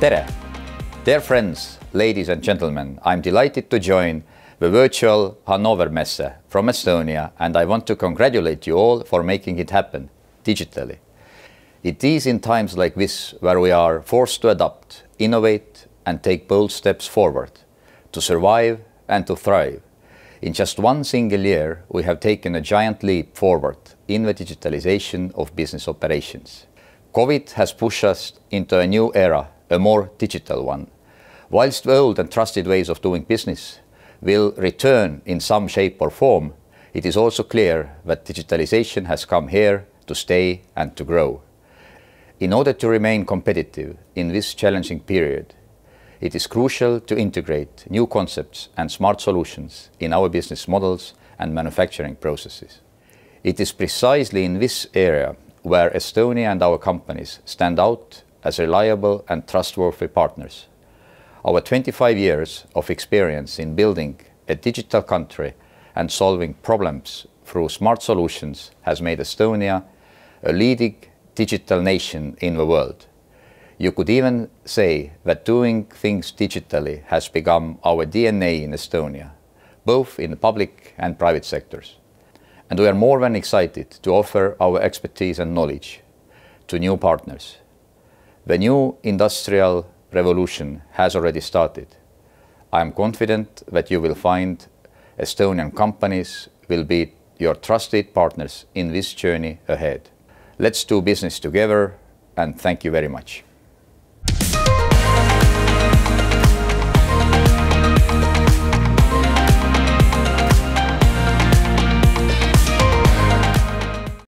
Tere! Dear friends, ladies and gentlemen, I'm delighted to join the virtual Hannover Messe from Estonia, and I want to congratulate you all for making it happen digitally. It is in times like this where we are forced to adapt, innovate and take bold steps forward to survive and to thrive. In just one single year, we have taken a giant leap forward in the digitalization of business operations. COVID has pushed us into a new era, a more digital one. Whilst the old and trusted ways of doing business will return in some shape or form, it is also clear that digitalization has come here to stay and to grow. In order to remain competitive in this challenging period, it is crucial to integrate new concepts and smart solutions in our business models and manufacturing processes. It is precisely in this area where Estonia and our companies stand out as reliable and trustworthy partners. Our 25 years of experience in building a digital country and solving problems through smart solutions has made Estonia a leading digital nation in the world. You could even say that doing things digitally has become our DNA in Estonia, both in the public and private sectors. And we are more than excited to offer our expertise and knowledge to new partners. The new industrial revolution has already started. I am confident that you will find Estonian companies will be your trusted partners in this journey ahead. Let's do business together, and thank you very much.